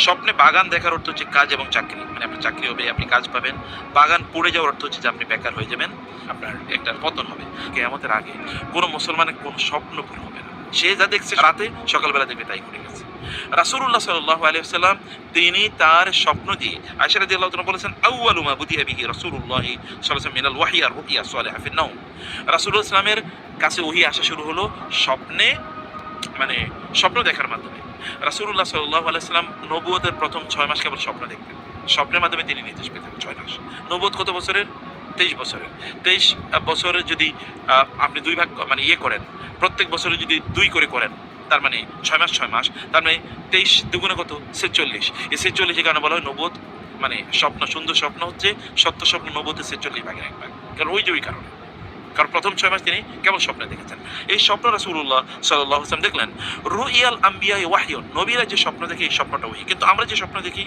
স্বপ্নে বাগান দেখার অর্থ হচ্ছে কাজ এবং চাকরি, মানে আপনার চাকরি হবে, আপনি কাজ পাবেন। বাগান পড়ে যাওয়ার অর্থ হচ্ছে যে আপনি বেকার হয়ে যাবেন, আপনার একটা পতন হবে। কিয়ামতের আগে কোনো মুসলমানের কোনো স্বপ্ন ভুল হবে না। সে যা দেখছে রাতে সকালবেলা দেখবে তাই ঘটে গেছে। রাসূলুল্লাহ সাল্লাল্লাহু আলাইহি ওয়াসাল্লাম তিনি তার স্বপ্ন দিয়ে আয়েশা রাদিয়াল্লাহু তাআলা বলেছেন, আউয়ালু মা বুদিয়া বিহি রাসূলুল্লাহ সাল্লাল্লাহু আলাইহি ওয়াসাল্লাম মিনাল ওয়াহয়ি আর রুইয়া সালিহা ফিন নাওম। রাসূলুল্লাহ সাল্লাল্লাহু আলাইহি ওয়াসাল্লামের কাছে ওহী আসা শুরু হলো স্বপ্নে, মানে স্বপ্ন দেখার মাধ্যমে। রাসূলুল্লাহ সাল্লাল্লাহু আলাইহি ওয়াসাল্লাম নবুয়তের প্রথম ৬ মাস কেবল স্বপ্ন দেখতেন। স্বপ্নের মাধ্যমে তিনি নির্দেশ পেতেন ৬ মাস। নবুয়ত কত বছরের? ২৩ বছরের। ২৩ বছরে যদি আপনি ২ ভাগ মানে করেন, প্রত্যেক বছরে যদি ২ করে করেন, তার মানে ৬ মাস ৬ মাস, তার মানে ২৩ দুগুণে কত? ৪৬। এই ৪৬ কারণে বলা হয় নবুয়ত, মানে স্বপ্ন, সুন্দর স্বপ্ন হচ্ছে সত্য স্বপ্ন নবুয়তের ৪৬ ভাগের ১ ভাগ। কারণ ওই কারণে, কারণ প্রথম ৬ মাস তিনি কেবল স্বপ্নে দেখেছেন। এই স্বপ্ন রাসূলুল্লাহ সাল্লাল্লাহু আলাইহি ওয়াসাল্লাম দেখলেন। রুইয়াল আম্বিয়া ওয়াহয়ুন, নবীরা যে স্বপ্ন দেখে এই স্বপ্নটা ওহী। কিন্তু আমরা যে স্বপ্ন দেখি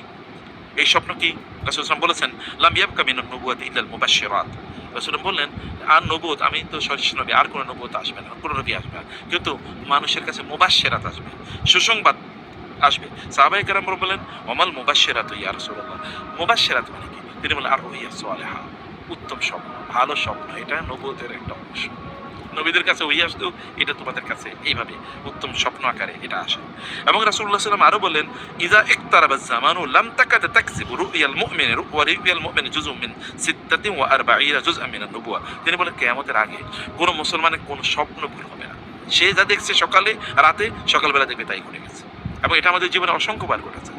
এই স্বপ্ন কি? রাসূল সাল্লাল্লাহু বলেছেন, লাম ইয়াবকা মিনান নবুওয়াতি ইল্লাল মুবাশশিরাত। রাসূল বললেন, আর নবুয়ত, আমি তো সরাসরি নবী, আর কোনো নবুয়ত আসবে না, কোনো নবী আসবে না, কিন্তু মানুষের কাছে মুবাশশিরাত আসবে, সুসংবাদ আসবে। সাহাবায়ে কেরাম বললেন, ওমাল মুবাশশিরাতু ইয়া রাসূলুল্লাহ, মুবাশশিরাত মানে কি? তিনি বললেন, আর রুইয়া সালিহা, উত্তম স্বপ্ন, ভালো স্বপ্ন, এটা নবুয়তের একটা অংশ। নবীদের কাছে ওই আসতো, এটা তোমাদের কাছে এইভাবে উত্তম স্বপ্ন আকারে এটা আসে। এবং রাসূলুল্লাহ সাল্লাল্লাহু আলাইহি ওয়াসাল্লাম আরো বললেন, ইযা ইকতারাবা যামানু লাম তাকাদ তাকযিবু রুইয়াল মুমিনি ওয়া রুইয়াল মুমিনি জুজউম মিন 46 জুজআন মিনান নবুওয়া। তিনি বলেন কিয়ামতের আগে কোন মুসলমানের কোন স্বপ্ন ভুল হবে না। সে যা দেখছে সকালে রাতে সকালবেলা দেখবে তাই ঘটে গেছে। এবং এটা আমাদের জীবনে অসংখ্যবার ঘটেছে।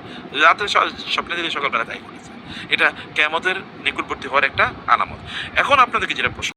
রাতে স্বপ্নে দেখে সকালবেলা তাই ঘটেছে। এটা কিয়ামতের নিকটবর্তী হওয়ার একটা আলামত। এখন আপনাদেরকে যেটা প্রশ্ন